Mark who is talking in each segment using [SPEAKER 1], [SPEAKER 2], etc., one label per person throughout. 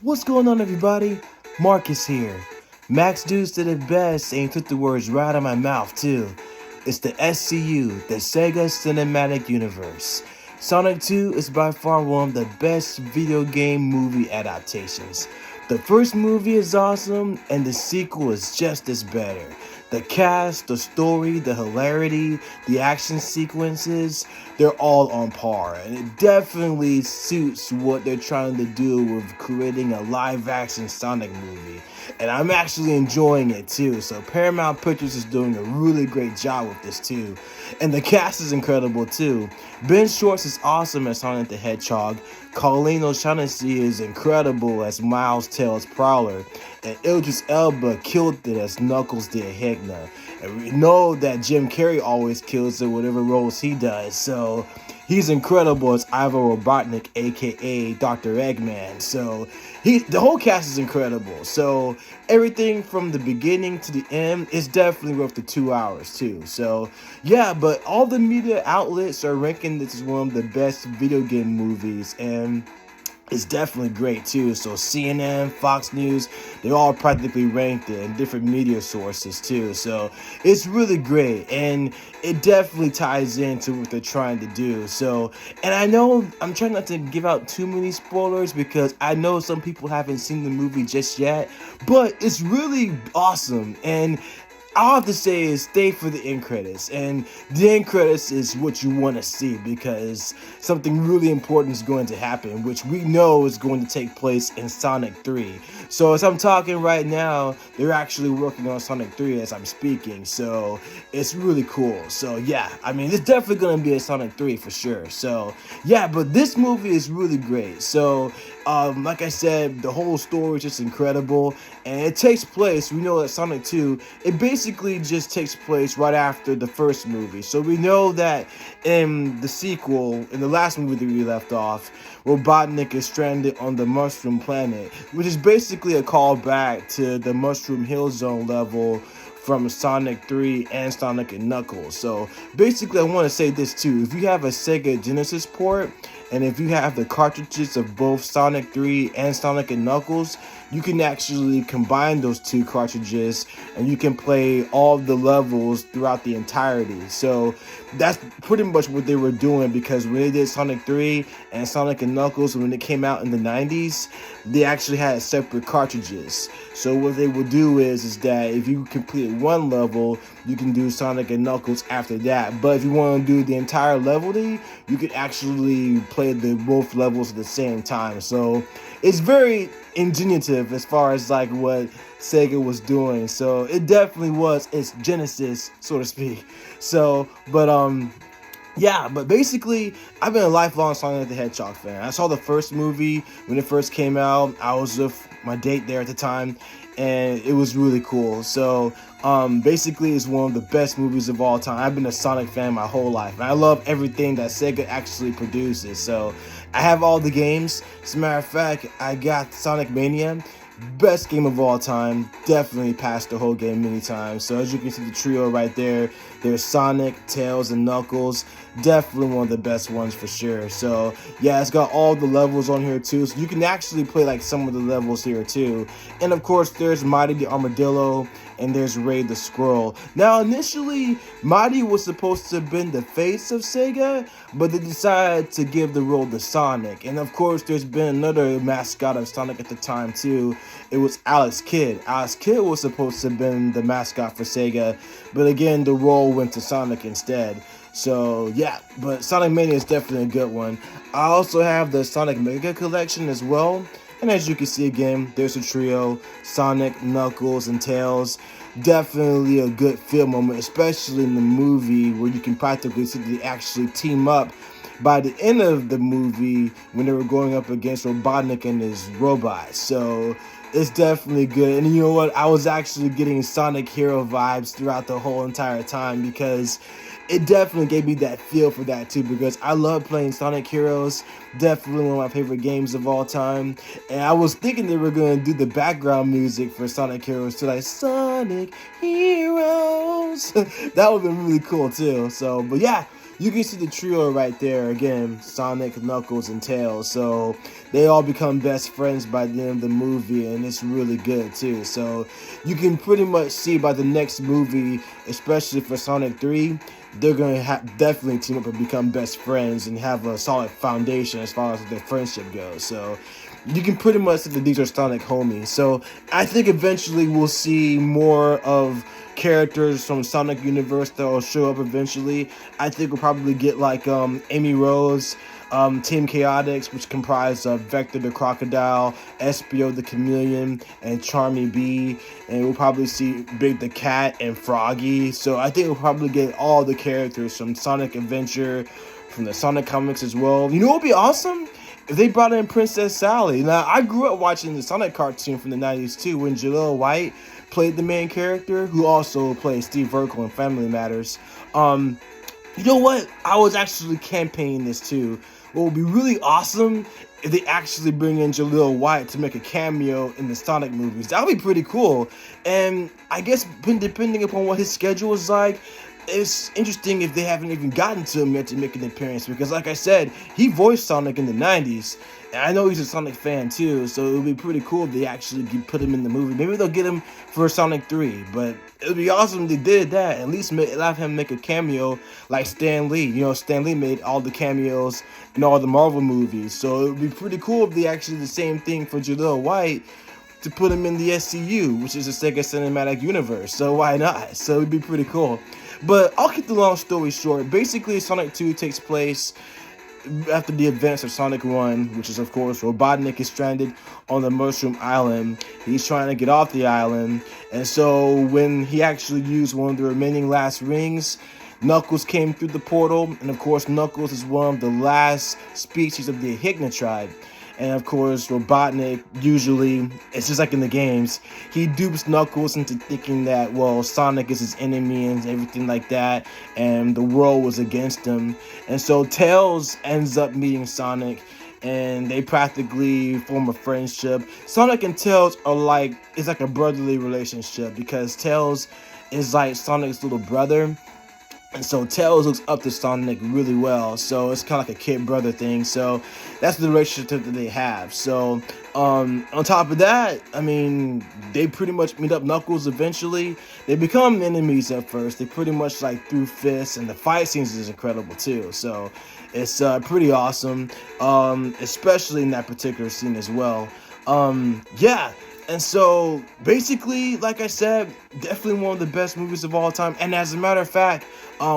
[SPEAKER 1] What's going on, everybody? Marcus here. Max Deuce did it best and he took the words right out of my mouth, too. It's the SCU, the Sega Cinematic Universe. Sonic 2 is by far one of the best video game movie adaptations. The first movie is awesome, and the sequel is just as better. The cast, the story, the hilarity, the action sequences, they're all on par, and it definitely suits what they're trying to do with creating a live-action Sonic movie. And I'm actually enjoying it too, so Paramount Pictures is doing a really great job with this too. And the cast is incredible too. Ben Schwartz is awesome as Sonic the Hedgehog, Colleen O'Shaughnessy is incredible as Miles Tails Prowler, and Idris Elba killed it as Knuckles the Echidna. And we know that Jim Carrey always kills it whatever roles he does, so he's incredible as Ivo Robotnik, aka Dr. Eggman. So the whole cast is incredible. So everything from the beginning to the end is definitely worth the 2 hours too. So yeah, but all the media outlets are ranking this as one of the best video game movies, and it's definitely great too. So CNN, Fox News, they all practically ranked it, and different media sources too. So it's really great, and it definitely ties into what they're trying to do. So, and I know I'm trying not to give out too many spoilers because I know some people haven't seen the movie just yet, but it's really awesome. And all I have to say is stay for the end credits, and the end credits is what you want to see because something really important is going to happen, which we know is going to take place in Sonic 3. So as I'm talking right now, they're actually working on Sonic 3 as I'm speaking, so it's really cool. So yeah, I mean, it's definitely going to be a Sonic 3 for sure. So yeah, but this movie is really great. So like I said, the whole story is just incredible, and it takes place, we know that Sonic 2, it basically just takes place right after the first movie. So we know that in the sequel, in the last movie that we left off, Robotnik is stranded on the Mushroom Planet, which is basically a callback to the Mushroom Hill Zone level from Sonic 3 and Sonic and Knuckles. So basically I want to say this too, if you have a Sega Genesis port, and if you have the cartridges of both Sonic 3 and Sonic and Knuckles, you can actually combine those two cartridges and you can play all the levels throughout the entirety. So that's pretty much what they were doing, because when they did Sonic 3 and Sonic and Knuckles, when it came out in the 90s, they actually had separate cartridges. So what they will do is that if you complete one level, you can do Sonic and Knuckles after that. But if you want to do the entire level, you can actually play the both levels at the same time. So it's very ingenious as far as like what Sega was doing. So it definitely was its genesis, so to speak. So, but yeah, but basically, I've been a lifelong Sonic the Hedgehog fan. I saw the first movie when it first came out. I was with my date there at the time, and it was really cool. So, basically, it's one of the best movies of all time. I've been a Sonic fan my whole life, and I love everything that Sega actually produces. So, I have all the games. As a matter of fact, I got Sonic Mania. Best game of all time. Definitely passed the whole game many times. So as you can see, the trio right there, there's Sonic, Tails, and Knuckles. Definitely one of the best ones for sure. So yeah, it's got all the levels on here too, so you can actually play like some of the levels here too. And of course there's Mighty the Armadillo, and there's Ray the Squirrel. Now initially, Mighty was supposed to have been the face of Sega, but they decided to give the role to Sonic. And of course there's been another mascot of Sonic at the time too. It was Alex Kidd. Alex Kidd was supposed to have been the mascot for Sega, but again the role went to Sonic instead. So yeah, but Sonic Mania is definitely a good one. I also have the Sonic Mega Collection as well. And as you can see again, there's a trio, Sonic, Knuckles, and Tails. Definitely a good feel moment, especially in the movie where you can practically see they actually team up by the end of the movie when they were going up against Robotnik and his robots. So it's definitely good. And you know what? I was actually getting Sonic Hero vibes throughout the whole entire time, because it definitely gave me that feel for that too, because I love playing Sonic Heroes. Definitely one of my favorite games of all time. And I was thinking they were going to do the background music for Sonic Heroes to like Sonic Heroes. That would have been really cool too. So, but yeah, you can see the trio right there again, Sonic, Knuckles, and Tails. So they all become best friends by the end of the movie, and it's really good too. So you can pretty much see by the next movie, especially for Sonic 3, they're going to definitely team up and become best friends and have a solid foundation as far as their friendship goes. So you can pretty much say that these are Sonic homies. So I think eventually we'll see more of characters from Sonic Universe that will show up eventually. I think we'll probably get like Amy Rose, Team Chaotix, which comprised of Vector the Crocodile, Espio the Chameleon, and Charmy B. And we'll probably see Big the Cat and Froggy. So I think we'll probably get all the characters from Sonic Adventure, from the Sonic comics as well. You know what would be awesome? If they brought in Princess Sally. Now, I grew up watching the Sonic cartoon from the 90s too, when Jaleel White played the main character, who also plays Steve Urkel in Family Matters. You know what? I was actually campaigning this too. What would be really awesome if they actually bring in Jaleel White to make a cameo in the Sonic movies. That would be pretty cool. And I guess depending upon what his schedule is like, it's interesting if they haven't even gotten to him yet to make an appearance, because like I said, he voiced Sonic in the 90s, and I know he's a Sonic fan too, so it would be pretty cool if they actually put him in the movie. Maybe they'll get him for Sonic 3, but it would be awesome if they did that. At least allow him make a cameo like Stan Lee. You know, Stan Lee made all the cameos in all the Marvel movies, so it would be pretty cool if they actually did the same thing for Jaleel White, to put him in the SCU, which is the Sega Cinematic Universe. So why not? So it'd be pretty cool. But I'll keep the long story short. Basically, Sonic 2 takes place after the events of Sonic 1, which is, of course, Robotnik is stranded on the Mushroom Island. He's trying to get off the island. And so when he actually used one of the remaining last rings, Knuckles came through the portal. And, of course, Knuckles is one of the last species of the Echidna tribe. And of course, Robotnik, usually, it's just like in the games, he dupes Knuckles into thinking that, well, Sonic is his enemy and everything like that, and the world was against him. And so Tails ends up meeting Sonic, and they practically form a friendship. Sonic and Tails are like, it's like a brotherly relationship, because Tails is like Sonic's little brother. And so Tails looks up to Sonic really well, so it's kind of like a kid-brother thing. So that's the relationship that they have. So on top of that, I mean, they pretty much meet up Knuckles eventually. They become enemies at first. They pretty much like threw fists, and the fight scenes is incredible too. So it's pretty awesome, especially in that particular scene as well. Yeah. And so, basically, like I said, definitely one of the best movies of all time. And as a matter of fact,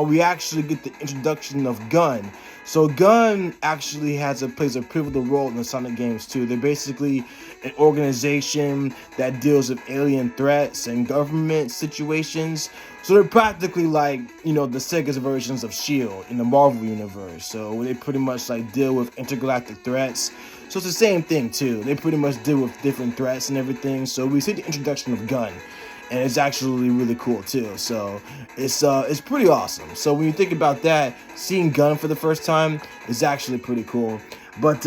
[SPEAKER 1] we actually get the introduction of Gun. So Gun actually plays a pivotal role in the Sonic games too. They're basically an organization that deals with alien threats and government situations. So they're practically like, you know, the Sega's versions of S.H.I.E.L.D. in the Marvel Universe. So they pretty much like deal with intergalactic threats. So it's the same thing too. They pretty much deal with different threats and everything. So we see the introduction of Gun, and it's actually really cool too. So it's pretty awesome. So when you think about that, seeing Gun for the first time is actually pretty cool. But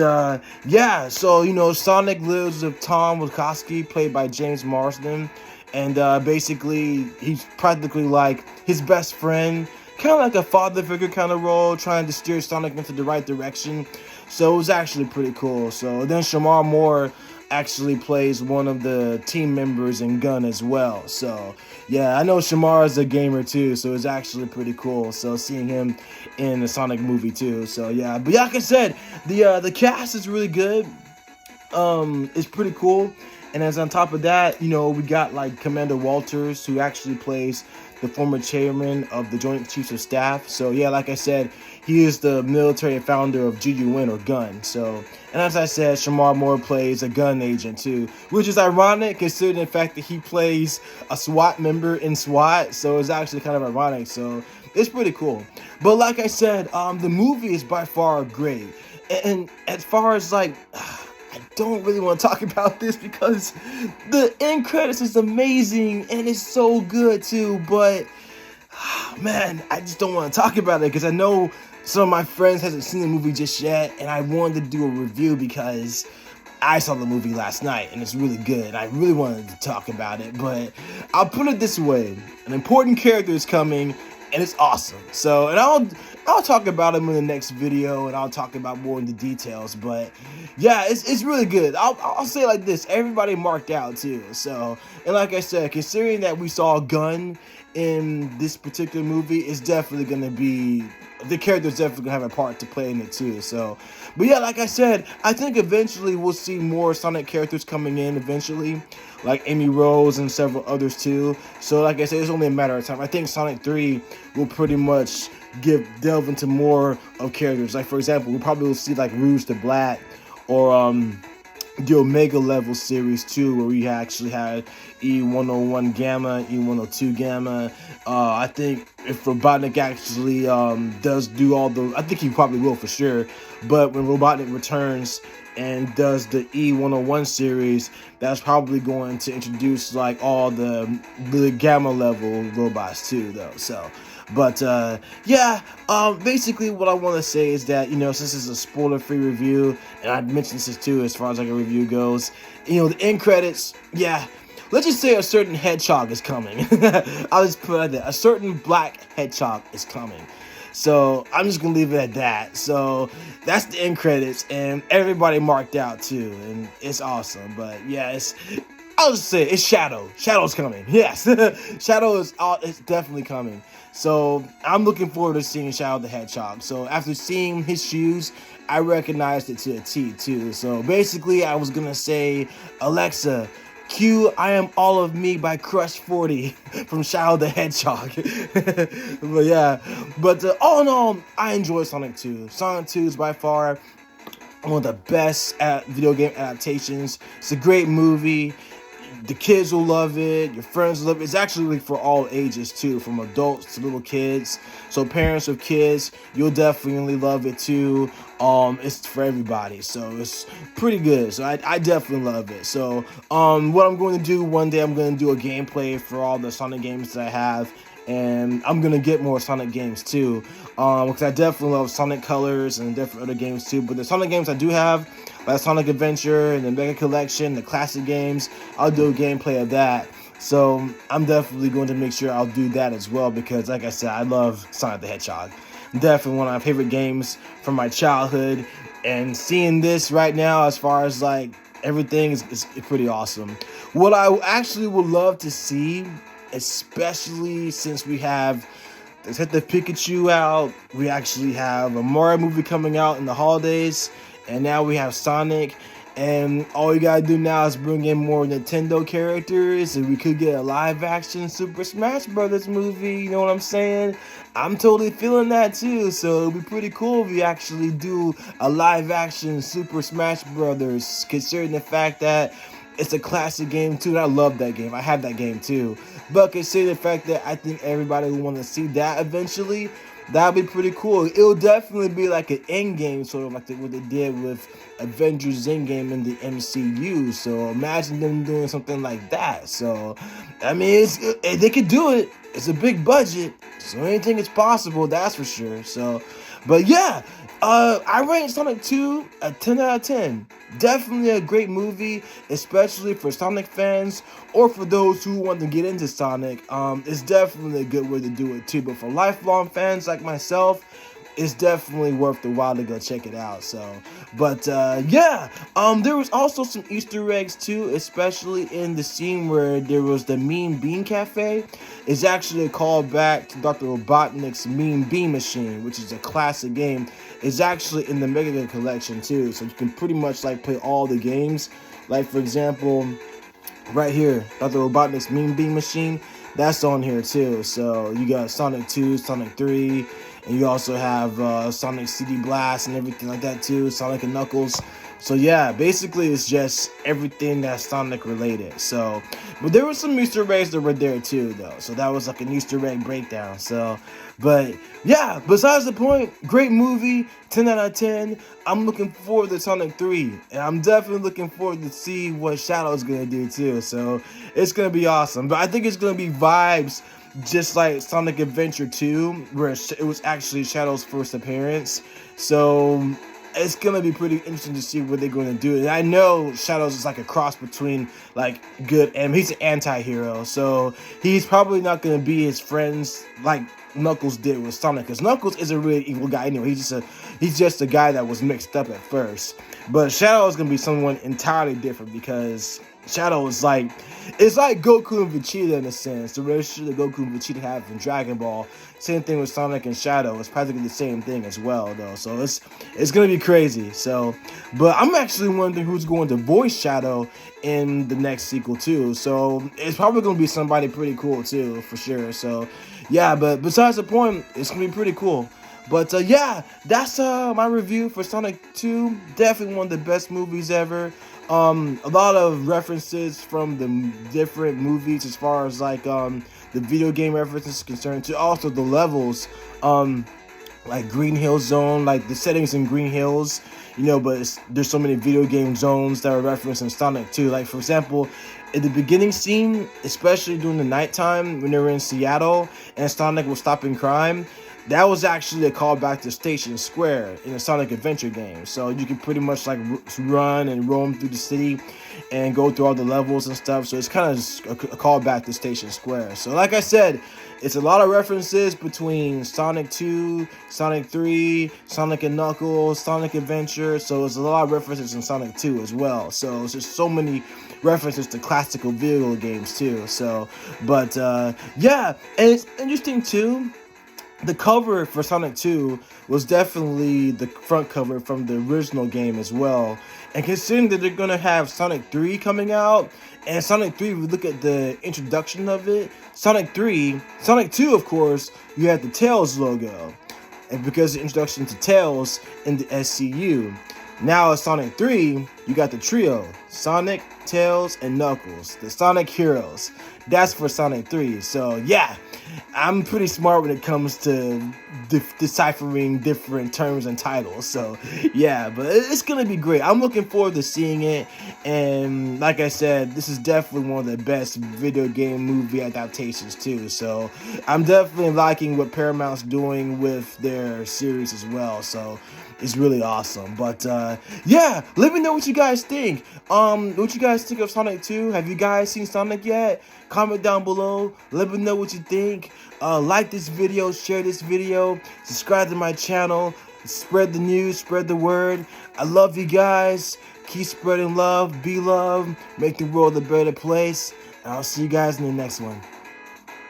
[SPEAKER 1] yeah, so you know, Sonic lives with Tom Wachowski, played by James Marsden, and basically he's practically like his best friend, kind of like a father figure kind of role, trying to steer Sonic into the right direction. So it was actually pretty cool. So then Shamar Moore actually plays one of the team members in Gun as well. So yeah, I know Shamar is a gamer too, so it's actually pretty cool. So seeing him in the Sonic movie too. So yeah, but like I said, the cast is really good. It's pretty cool. And as on top of that, you know, we got like Commander Walters, who actually plays the former chairman of the Joint Chiefs of Staff. So yeah, like I said, he is the military founder of GUN, or Gun. So, and as I said, Shamar Moore plays a Gun agent too, which is ironic considering the fact that he plays a SWAT member in SWAT. So it's actually kind of ironic. So it's pretty cool. But like I said, the movie is by far great. And as far as like, I don't really want to talk about this because the end credits is amazing and it's so good too, but man, I just don't want to talk about it because I know some of my friends hasn't seen the movie just yet, and I wanted to do a review because I saw the movie last night and it's really good. I really wanted to talk about it, but I'll put it this way: an important character is coming and it's awesome. So, and I'll talk about them in the next video, and I'll talk about more in the details. But yeah, it's really good. I'll say it like this: everybody marked out too. So, and like I said, considering that we saw a gun in this particular movie, it's definitely gonna be, the character's definitely gonna have a part to play in it too. So, but yeah, like I said, I think eventually we'll see more Sonic characters coming in eventually, like Amy Rose and several others too. So like I said, it's only a matter of time. I think Sonic 3 will pretty much delve into more of characters. Like for example, we probably will see like Rouge the Black, or the Omega level series too, where we actually had E101 Gamma, E102 Gamma. I think if Robotnik actually does do all the, I think he probably will for sure. But when Robotnik returns and does the E101 series, that's probably going to introduce like all the Gamma level robots too, though. So. But yeah, basically what I want to say is that, you know, since it's a spoiler-free review, and I mentioned this too as far as like a review goes, you know, the end credits, yeah, let's just say a certain hedgehog is coming. I'll just put it like that. A certain black hedgehog is coming. So I'm just gonna leave it at that. So that's the end credits, and everybody marked out too, and it's awesome. But yeah, I'll just say it's Shadow. Shadow's coming. Yes, Shadow it's definitely coming. So I'm looking forward to seeing Shadow the Hedgehog. So after seeing his shoes, I recognized it to a T too. So basically, I was gonna say, Alexa, cue "I Am All of Me" by Crush 40 from Shadow the Hedgehog. But yeah, but all in all, I enjoy Sonic 2. Sonic 2 is by far one of the best video game adaptations. It's a great movie. The kids will love it. Your friends will love it. It's actually for all ages too, from adults to little kids. So parents of kids, you'll definitely love it too. It's for everybody, so it's pretty good. So I definitely love it. So what I'm going to do one day, I'm going to do a gameplay for all the Sonic games that I have. And I'm going to get more Sonic games too, because I definitely love Sonic Colors and different other games too. But the Sonic games I do have, like Sonic Adventure and the Mega Collection, the classic games, I'll do a gameplay of that. So I'm definitely going to make sure I'll do that as well, because like I said, I love Sonic the Hedgehog. Definitely one of my favorite games from my childhood. And seeing this right now, as far as like everything, is pretty awesome. What I actually would love to see, especially since we have Detective Pikachu out, we actually have a Mario movie coming out in the holidays, and now we have Sonic, and all you gotta do now is bring in more Nintendo characters, and we could get a live-action Super Smash Brothers movie, you know what I'm saying? I'm totally feeling that too, so it'll be pretty cool if we actually do a live-action Super Smash Brothers, considering the fact that it's a classic game too, and I love that game. I have that game too. But consider the fact that I think everybody will want to see that eventually, that'll be pretty cool. It'll definitely be like an endgame, sort of like what they did with Avengers Endgame in the MCU. So imagine them doing something like that. So, I mean, they could do it. It's a big budget, so anything is possible, that's for sure. So, but yeah, I rate Sonic 2 a 10 out of 10. Definitely a great movie, especially for Sonic fans or for those who want to get into Sonic. It's definitely a good way to do it too. But for lifelong fans like myself, it's definitely worth the while to go check it out. So, but yeah, there was also some Easter eggs too, especially in the scene where there was the Mean Bean Cafe. It's actually a callback to Dr. Robotnik's Mean Bean Machine, which is a classic game. It's actually in the Mega Collection too, so you can pretty much like play all the games. Like for example, right here, Dr. Robotnik's Mean Bean Machine, that's on here too. So you got Sonic 2, Sonic 3, and you also have Sonic CD Blast and everything like that too, Sonic and Knuckles. So yeah, basically it's just everything that's Sonic related. So, but there was some Easter eggs that were there too though. So that was like an Easter egg breakdown. So, but yeah, besides the point, great movie, 10 out of 10. I'm looking forward to Sonic 3. And I'm definitely looking forward to see what Shadow's going to do too. So it's going to be awesome. But I think it's going to be vibes just like Sonic Adventure 2, where it was actually Shadow's first appearance. So it's gonna be pretty interesting to see what they're going to do. And I know Shadows is like a cross between like good and he's an anti-hero, so he's probably not going to be his friends like Knuckles did with Sonic, because Knuckles is a really evil guy anyway. He's just a guy that was mixed up at first. But Shadow is gonna be someone entirely different, because Shadow is it's like Goku and Vegeta in a sense. The relationship that Goku and Vegeta have in Dragon Ball. Same thing with Sonic and Shadow. It's practically the same thing as well, though. So it's gonna be crazy. So, but I'm actually wondering who's going to voice Shadow in the next sequel too. So it's probably gonna be somebody pretty cool too, for sure. So yeah, but besides the point, it's gonna be pretty cool. But yeah, that's my review for Sonic 2. Definitely one of the best movies ever. A lot of references from the different movies as far as the video game references concerned, to also the levels, like Green Hill Zone, like the settings in Green Hills, but there's so many video game zones that are referenced in Sonic 2. Like, for example, in the beginning scene, especially during the nighttime when they were in Seattle and Sonic was stopping crime, that was actually a callback to Station Square in a Sonic Adventure game. So you can pretty much run and roam through the city and go through all the levels and stuff. So it's kind of just a callback to Station Square. So like I said, it's a lot of references between Sonic 2, Sonic 3, Sonic and Knuckles, Sonic Adventure. So there's a lot of references in Sonic 2 as well. So it's just so many references to classical video games too. So, but yeah, and it's interesting too. The cover for Sonic 2 was definitely the front cover from the original game as well. And considering that they're going to have Sonic 3 coming out, and Sonic 3, if we look at the introduction of it, Sonic 2, of course, you had the Tails logo. And because of the introduction to Tails in the SCU, now at Sonic 3, you got the trio, Sonic, Tails, and Knuckles, the Sonic Heroes. That's for Sonic 3. So yeah, I'm pretty smart when it comes to deciphering different terms and titles. So yeah, but it's gonna be great. I'm looking forward to seeing it. And like I said, this is definitely one of the best video game movie adaptations too. So I'm definitely liking what Paramount's doing with their series as well. So it's really awesome. But yeah, let me know what you guys think. What you guys think of Sonic 2? Have you guys seen Sonic yet? Comment down below. Let me know what you think. Like this video, share this video, subscribe to my channel, spread the news, spread the word. I love you guys. Keep spreading love, be loved, make the world a better place. And I'll see you guys in the next one.